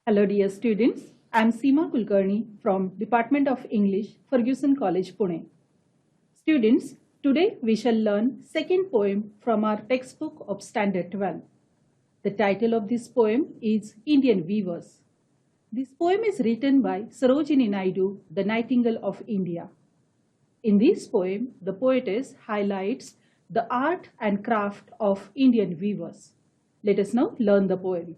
Hello dear students, I am Seema Kulkarni from Department of English, Fergusson College, Pune. Students, today we shall learn second poem from our textbook of Standard 12. The title of this poem is Indian Weavers. This poem is written by Sarojini Naidu, the Nightingale of India. In this poem, the poetess highlights the art and craft of Indian weavers. Let us now learn the poem.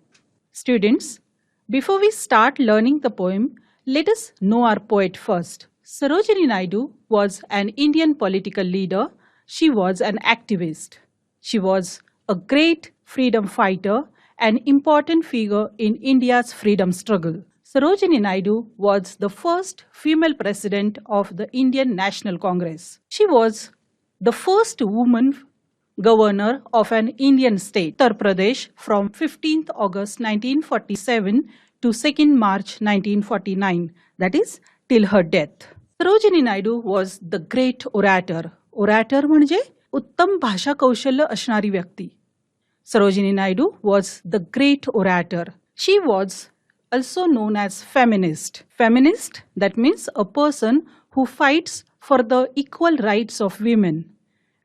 Students, before we start learning the poem, let us know our poet first. Sarojini Naidu was an Indian political leader. She was an activist. She was a great freedom fighter, an important figure in India's freedom struggle. Sarojini Naidu was the first female president of the Indian National Congress. She was the first woman governor of an Indian state, Uttar Pradesh, from 15th August 1947 to 2nd March 1949, that is, till her death. Sarojini Naidu was the great orator. Orator म्हणजे उत्तम भाषा कौशल्य असणारी व्यक्ती. Sarojini Naidu was the great orator. She was also known as feminist. Feminist, that means a person who fights for the equal rights of women.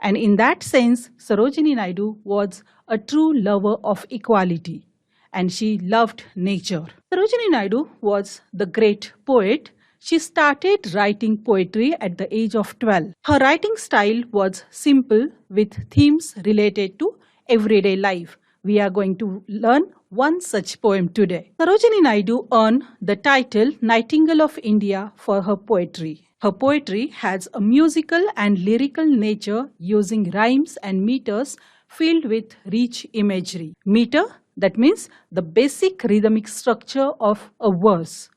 And in that sense, Sarojini Naidu was a true lover of equality. And she loved nature. Sarojini Naidu was the great poet. She started writing poetry at the age of 12. Her writing style was simple with themes related to everyday life. We are going to learn one such poem today. Sarojini Naidu earned the title Nightingale of India for her poetry. Her poetry has a musical and lyrical nature using rhymes and meters filled with rich imagery. Meter, that means the basic rhythmic structure of a verse.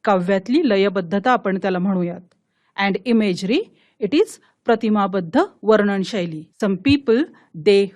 काव्यातली लयबद्धता आपण त्याला म्हणूयात. And imagery, it is प्रतिमाबद्ध वर्णन शैली. Some people, they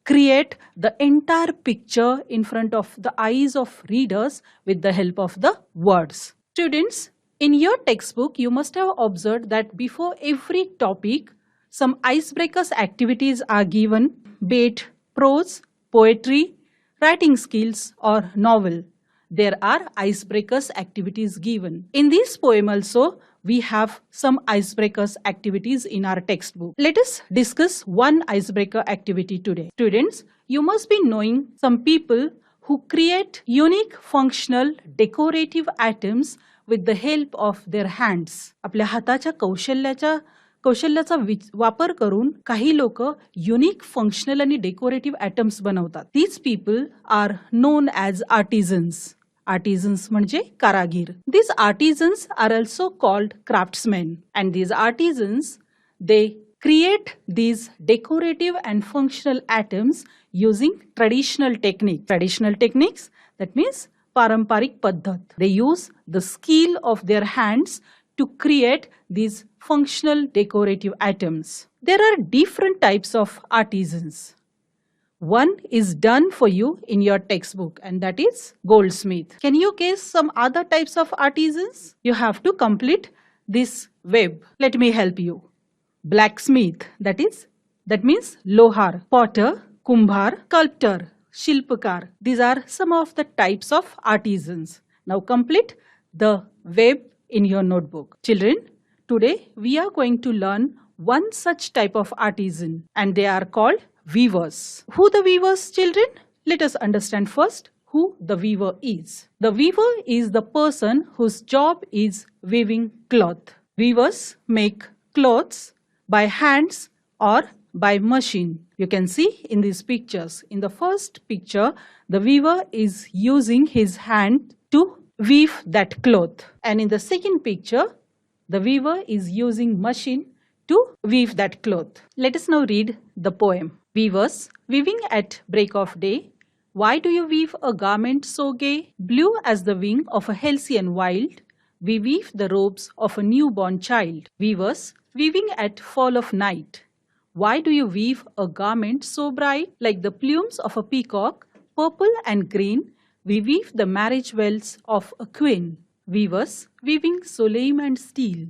create the entire picture in front of the eyes of readers with the help of the words. Students, in your textbook, you must have observed that before every topic, some icebreakers activities are given, be it prose, poetry, writing skills or novel. There are icebreakers activities given. In this poem also, we have some icebreakers activities in our textbook. Let us discuss one icebreaker activity today. Students, you must be knowing some people who create unique functional decorative items with the help of their hands. आपल्या हाताच्या कौशल्याचा वापर करून काही लोक unique functional आणि decorative items बनवतात. These people are known as artisans. Artisans म्हणजे कारागीर. These artisans are also called craftsmen. And these artisans, they create these decorative and functional items using traditional technique. Traditional techniques, that means पारंपरिक पद्धत. They use the skill of their hands to create these functional decorative items. There are different types of artisans. One is done for you in your textbook, and that is goldsmith. Can you guess some other types of artisans? You have to complete this web. Let me help you. Blacksmith, that means lohar. Potter, kumbhar, sculptor, shilpkar. These are some of the types of artisans. Now complete the web in your notebook. Children, today we are going to learn one such type of artisan, and they are called weavers. Who the weavers, children? Let us understand first who the weaver is. The weaver is the person whose job is weaving cloth. Weavers make clothes by hands or by machine. You can see in these pictures. In the first picture, the weaver is using his hand to weave that cloth. And in the second picture, the weaver is using machine to weave that cloth. Let us now read the poem. Weavers, weaving at break of day, why do you weave a garment so gay? Blue as the wing of a halcyon wild, we weave the robes of a newborn child. Weavers, weaving at fall of night, why do you weave a garment so bright? Like the plumes of a peacock, purple and green, we weave the marriage bells of a queen. Weavers, weaving solemn and steel,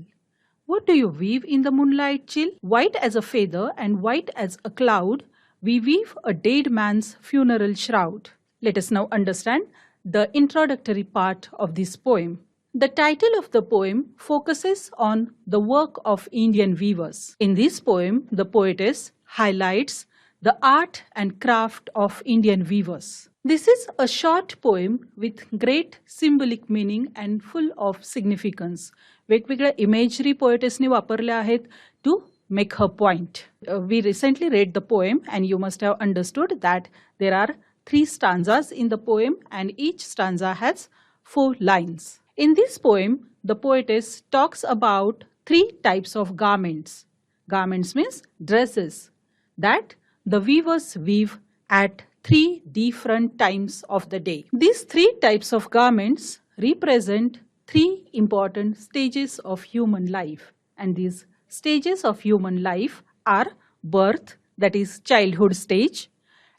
what do you weave in the moonlight chill? White as a feather and white as a cloud, we weave a dead man's funeral shroud. Let us now understand the introductory part of this poem. The title of the poem focuses on the work of Indian weavers. In this poem, the poetess highlights the art and craft of Indian weavers. This is a short poem with great symbolic meaning and full of significance. वेगवेगळ्या imagery poetessने वापरल्या आहेत to make her point. We recently read the poem and you must have understood that there are 3 stanzas in the poem and each stanza has 4 lines. In this poem, the poetess talks about 3 types of garments. Garments means dresses that the weavers weave at 3 different times of the day. These 3 types of garments represent 3 important stages of human life, and these stages of human life are birth, that is childhood stage,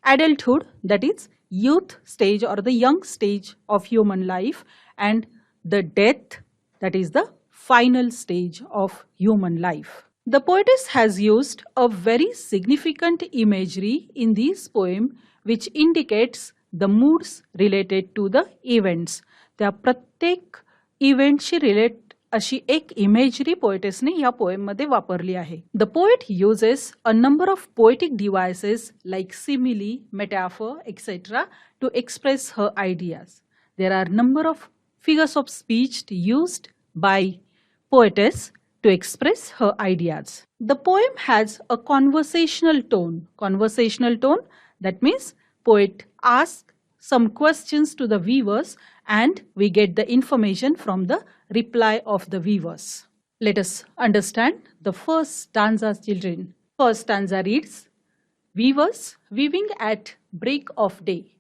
adulthood, that is youth stage or the young stage of human life, and the death, that is the final stage of human life. The poetess has used a very significant imagery in this poem which indicates the moods related to the events. त्या प्रत्येक इव्हेंटशी relate अशी एक imagery पोएटेसने या पोएममध्ये वापरली आहे. The poet uses a number of poetic devices like simile, metaphor, etc. to express her ideas. There are number of figures of speech used by poetess to express her ideas. The poem has a conversational tone. Conversational tone, that means poet asks some questions to the weavers and we get the information from the reply of the weavers. Let us understand the first stanza, children. First stanza reads, weavers weaving at break of day.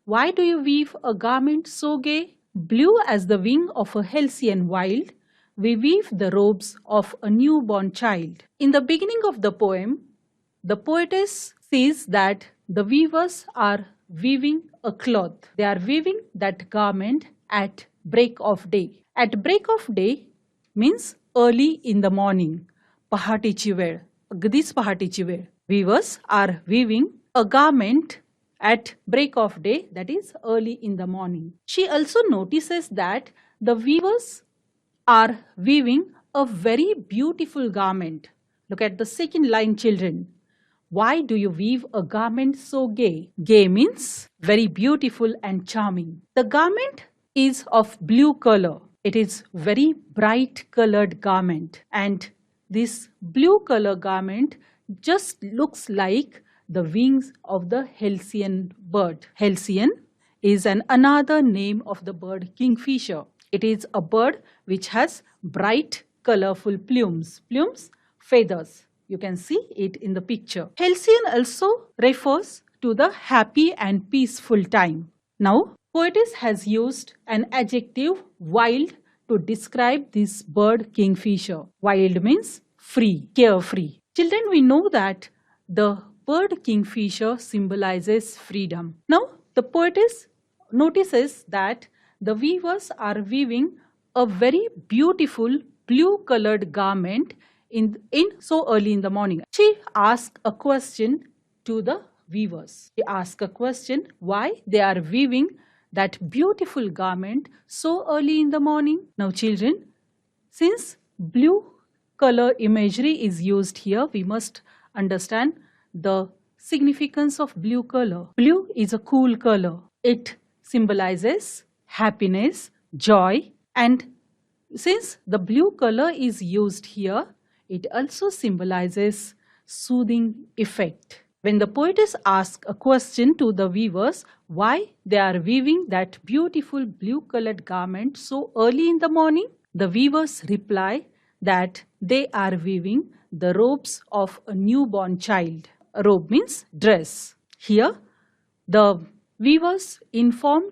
Why do you weave a garment so gay? Blue as the wing of a halcyon wild, we weave the robes of a newborn child. In the beginning of the poem, the poetess says that the weavers are weaving a cloth. They are weaving that garment at break of day. At break of day means early in the morning. पहाटेची वेळ, अगदीच पहाटेची वेळ. Weavers are weaving a garment at break of day, that is early in the morning. She also notices that the weavers are weaving a very beautiful garment. Look at the second line, children. Why do you weave a garment so gay? Gay means very beautiful and charming. The garment is of blue color. It is very bright colored garment, and this blue color garment just looks like the wings of the halcyon bird. Halcyon is another name of the bird kingfisher. It is a bird which has bright colorful plumes. Plumes, feathers. You can see it in the picture. Halcyon also refers to the happy and peaceful time. Now, poetess has used an adjective wild to describe this bird kingfisher. Wild means free, carefree. Children, we know that the bird kingfisher symbolizes freedom. Now, the poetess notices that the weavers are weaving a very beautiful blue colored garment in so early in the morning. She asks a question to the weavers. She asks a question why they are weaving that beautiful garment so early in the morning. Now children, since blue color imagery is used here, we must understand the significance of blue color. Blue is a cool color. It symbolizes happiness, joy, and since the blue color is used here, it also symbolizes soothing effect. When the poetess asks a question to the weavers why they are weaving that beautiful blue colored garment so early in the morning, the weavers reply that they are weaving the robes of a newborn child. A robe means dress. Here, the weavers inform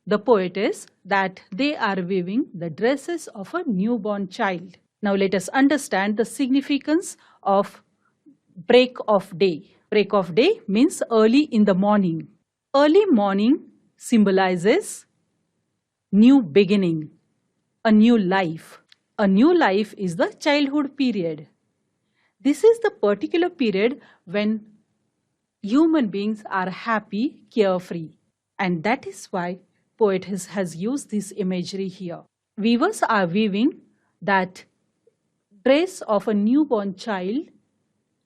the poetess that they are weaving the dresses of a newborn child. Now let us understand the significance of break of day. Break of day means early in the morning. Early morning symbolizes new beginning, a new life. A new life is the childhood period. This is the particular period when human beings are happy, carefree, and that is why poet has used this imagery here. Weavers are weaving that dress of a newborn child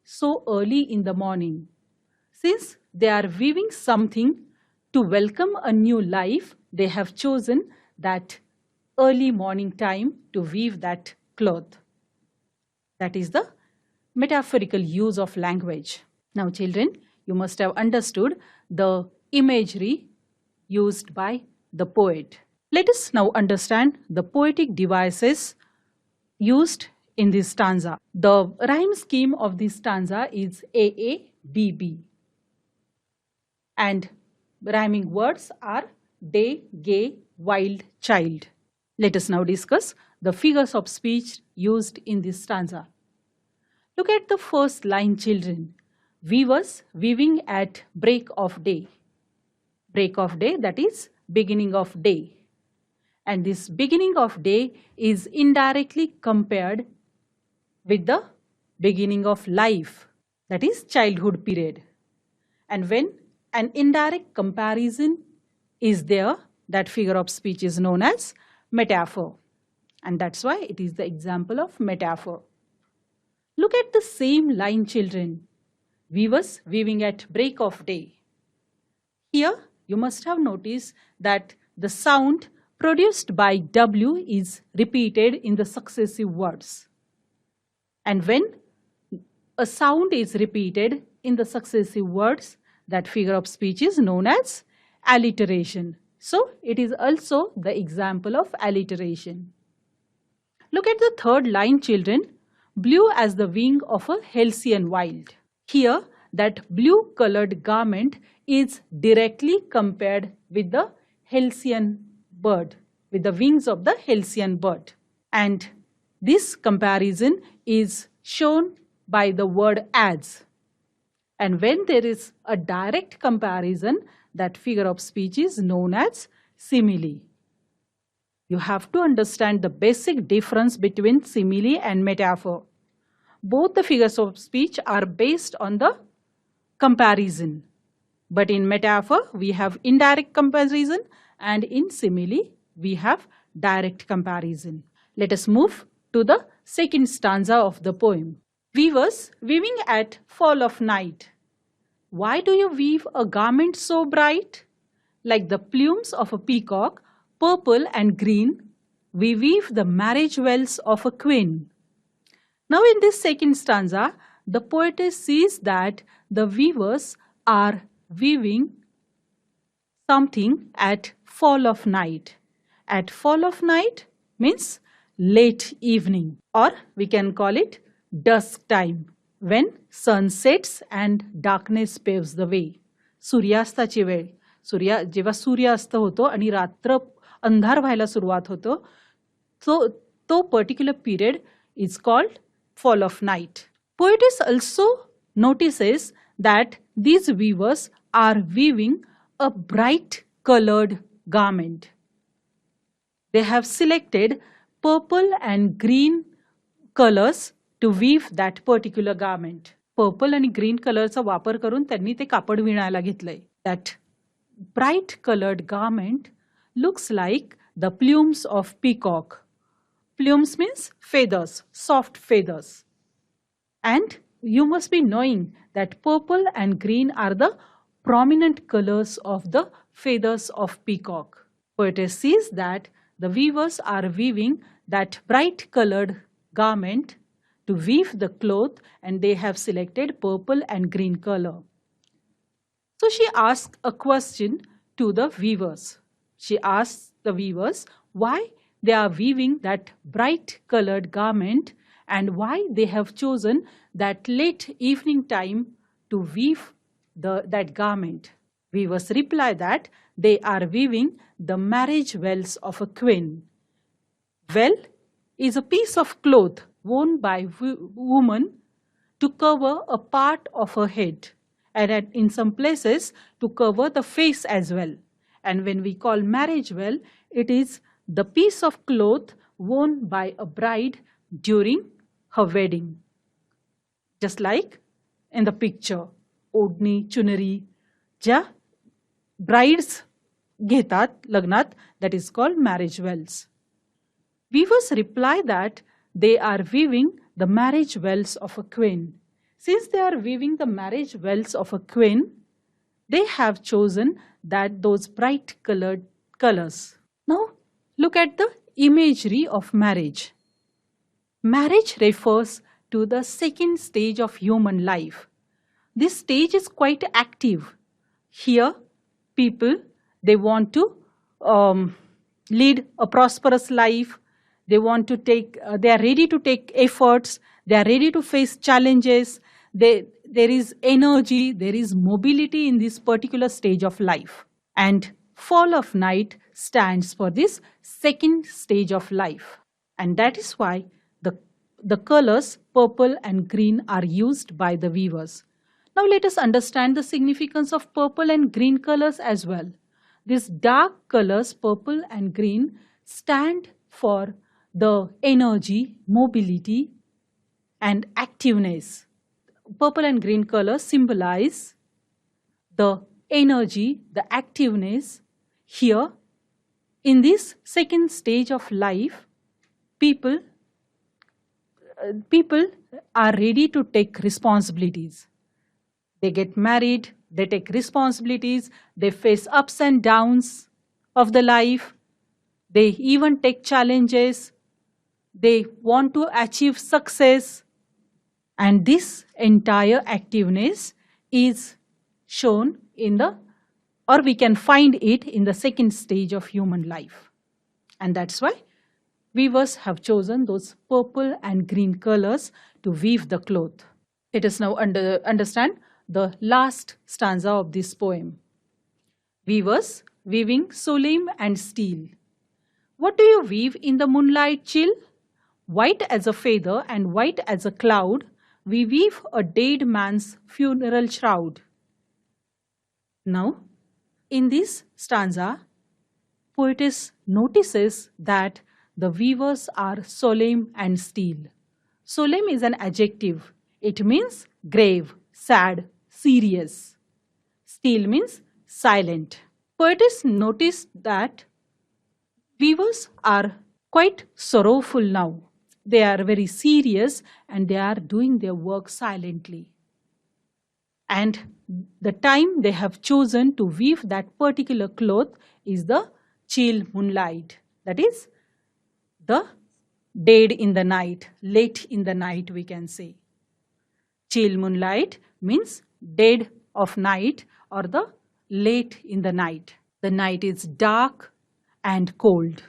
so early in the morning. Since they are weaving something to welcome a new life, they have chosen that early morning time to weave that cloth. That is the metaphorical use of language. Now, children, you must have understood the imagery used by the poet. Let us now understand the poetic devices used in this stanza. The rhyme scheme of this stanza is AABB. And rhyming words are day, gay, wild, child. Let us now discuss the figures of speech used in this stanza. Look at the first line, children. Weavers weaving at break of day. Break of day, that is beginning of day. And this beginning of day is indirectly compared with the beginning of life, that is childhood period. And when an indirect comparison is there, that figure of speech is known as metaphor. And that's why it is the example of metaphor. Look at the same line, children. Weavers weaving at break of day. Here you must have noticed that the sound produced by W is repeated in the successive words. And when a sound is repeated in the successive words, that figure of speech is known as alliteration. So it is also the example of alliteration. Look at the third line, children. Blue as the wing of a halcyon wild. Here, that blue colored garment is directly compared with the halcyon bird, with the wings of the halcyon bird. And this comparison is shown by the word as. And when there is a direct comparison, that figure of speech is known as simile. You have to understand the basic difference between simile and metaphor. Both the figures of speech are based on the comparison. But in metaphor, we have indirect comparison, and in simile, we have direct comparison. Let us move to the second stanza of the poem. Weavers weaving at fall of night. Why do you weave a garment so bright? Like the plumes of a peacock, purple and green, we weave the marriage wells of a queen. Now in this second stanza, the poetess sees that the weavers are weaving something at fall of night. At fall of night means late evening, or we can call it dusk time, when sun sets and darkness paves the way. सूर्यास्ताची वेळ, जेव्हा सूर्यास्त होतो आणि रात्र अंधार व्हायला सुरुवात होतो, तो particular period is called fall of night. Poetess also notices that these weavers are weaving a bright colored garment. They have selected purple and green colors to weave that particular garment. Purple आणि green colorचा वापर करून त्यांनी ते कापड विणायला घेतलंय. That bright colored garment looks like the plumes of peacock. Plumes means feathers, soft feathers. And you must be knowing that purple and green are the prominent colors of the feathers of peacock. Poetess sees that the weavers are weaving that bright colored garment to weave the cloth, and they have selected purple and green color. So she asks a question to the weavers. She asks the weavers why they are weaving that bright colored garment and why they have chosen that late evening time to weave that garment. Weavers reply that they are weaving the marriage wells of a queen. Well is a piece of cloth worn by woman to cover a part of her head, and in some places to cover the face as well. And when we call marriage well, it is the piece of cloth worn by a bride during her wedding. Just like in the picture, odni, chunari, ज्या brides घेतात लग्नात, that is called marriage wells. Weavers reply that they are weaving the marriage wells of a queen. Since they are weaving the marriage wells of a queen, they have chosen that those bright colored colors. Now look at the imagery of marriage. Marriage refers to the second stage of human life. This stage is quite active. Here, people, they want to lead a prosperous life. They want to take, they are ready to take efforts. They are ready to face challenges. There is energy, there is mobility in this particular stage of life. And fall of night stands for this second stage of life. And that is why the colors purple and green are used by the weavers. Now let us understand the significance of purple and green colors as well. These dark colors, purple and green, stand for the energy, mobility, and activeness. Purple and green colors symbolize the energy, the activeness. Here, in this second stage of life, people are ready to take responsibilities. They get married, they take responsibilities, they face ups and downs of the life, they even take challenges, they want to achieve success. And this entire activeness is shown in the, or we can find it in the second stage of human life. And that's why weavers have chosen those purple and green colors to weave the cloth. Let us now understand the last stanza of this poem. Weavers weaving Soleim and steel. What do you weave in the moonlight chill? White as a feather and white as a cloud, we weave a dead man's funeral shroud. Now, in this stanza, poetess notices that the weavers are solemn and steel. Solemn is an adjective. It means grave, sad, serious. Steel means silent. Poetess noticed that weavers are quite sorrowful now. They are very serious and they are doing their work silently. And the time they have chosen to weave that particular cloth is the chill moonlight. That is the dead in the night, late in the night we can say. Chill moonlight means dead of night or the late in the night. The night is dark and cold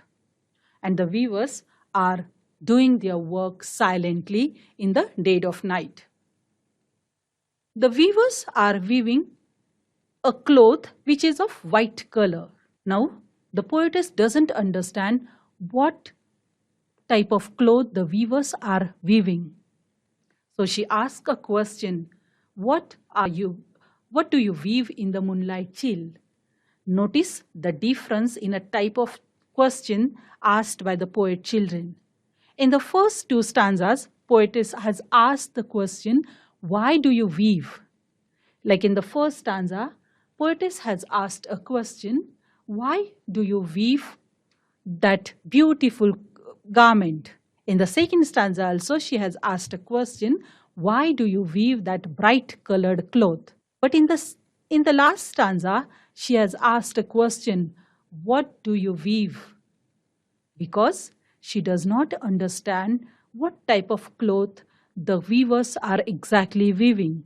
and the weavers are doing their work silently in the dead of night. The weavers are weaving a cloth which is of white color. Now, the poetess doesn't understand what type of cloth the weavers are weaving. So she asks a question, what do you weave in the moonlight chill? Notice the difference in a type of question asked by the poet children. In the first two stanzas, poetess has asked the question, why do you weave? Like in the first stanza, poetess has asked a question, why do you weave that beautiful garment? In the second stanza also, she has asked a question, why do you weave that bright colored cloth? But in the last stanza, she has asked a question, what do you weave? Because she does not understand what type of cloth the weavers are exactly weaving.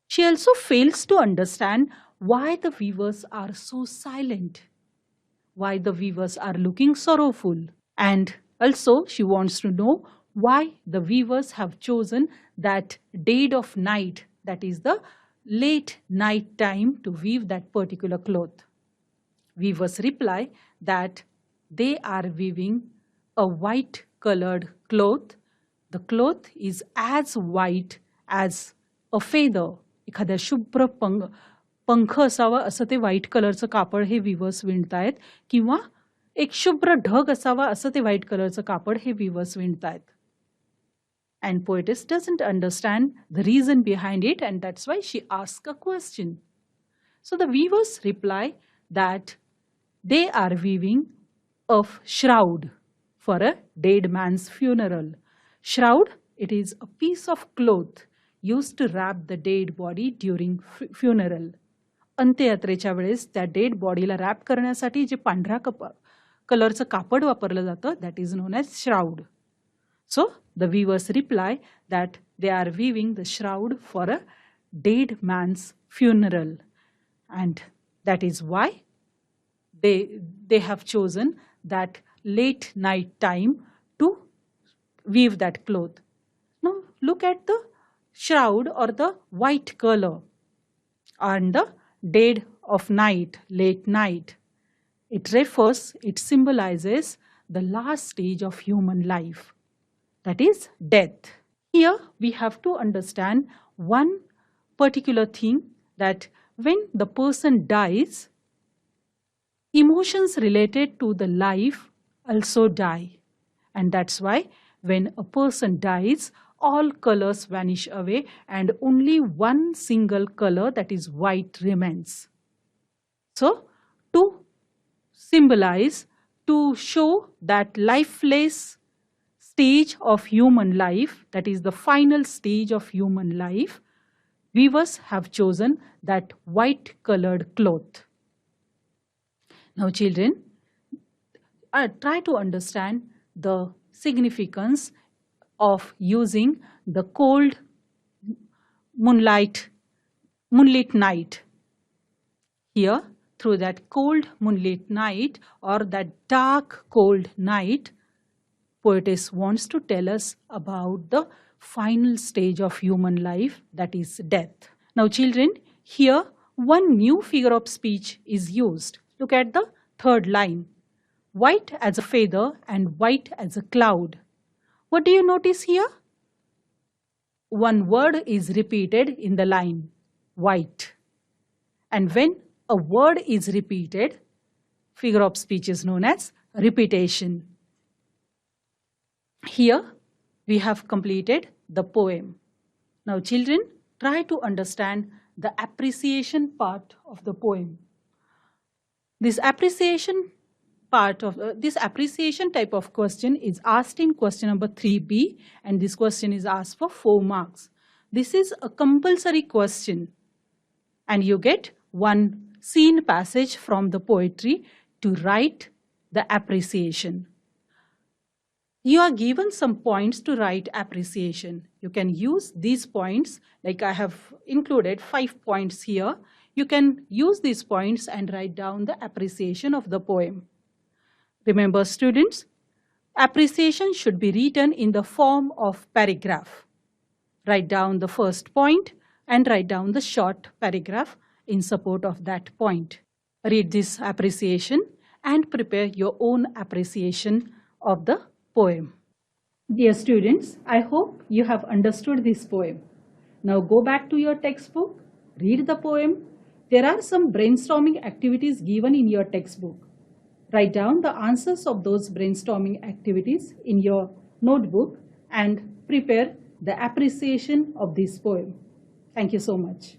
She also fails to understand why the weavers are so silent, why the weavers are looking sorrowful. And also she wants to know why the weavers have chosen that dead of night, that is the late night time, to weave that particular cloth. Weavers reply that they are weaving a white colored cloth. The cloth is as white as a feather. एखाद्या शुभ्र पंख असावा असं ते white कलरचं कापड हे viewers विणतायत, किंवा एक शुभ्र ढग असावा असं ते व्हाईट कलरचं कापड हे viewers विणतायत. And poetess doesn't understand the reason behind it, and that's why she asks a question. So the weavers reply that they are weaving a shroud for a dead man's funeral. Shroud, it is a piece of cloth used to wrap the dead body during funeral. अंत्ययात्रेच्या वेळेस त्या dead बॉडीला rap करण्यासाठी जे पांढऱ्या कलरचं कापड वापरलं जातं, that is known as shroud. So the weavers reply that they are weaving the shroud for a dead man's funeral, and that is why they have chosen that late night time to weave that cloth. Now look at the shroud or the white color on the dead of night, late night. It symbolizes the last stage of human life, that is death. Here we have to understand one particular thing, that when the person dies, emotions related to the life also die. And that's why when a person dies, all colors vanish away and only one single color, that is white, remains. So to symbolize, to show that lifeless stage of human life, that is the final stage of human life, weavers have chosen that white colored cloth. Now children, try to understand the significance of using the cold moonlit night. Here, through that cold moonlit night or that dark cold night, poetess wants to tell us about the final stage of human life, that is death. Now children, here one new figure of speech is used. Look at the third line. White as a feather and white as a cloud. What do you notice here? One word is repeated in the line, white. And when a word is repeated, figure of speech is known as repetition. Here we have completed the poem. Now children, try to understand the appreciation part of the poem. This appreciation type of question is asked in question number 3B, and this question is asked for 4 marks. This is a compulsory question and you get one scene passage from the poetry to write the appreciation. You are given some points to write appreciation. You can use these points, like I have included 5 points here. You can use these points and write down the appreciation of the poem. Remember students, appreciation should be written in the form of paragraph. Write down the first point and write down the short paragraph in support of that point. Read this appreciation and prepare your own appreciation of the poem. Dear students, I hope you have understood this poem. Now go back to your textbook, read the poem. There are some brainstorming activities given in your textbook. Write down the answers of those brainstorming activities in your notebook and prepare the appreciation of this poem. Thank you so much.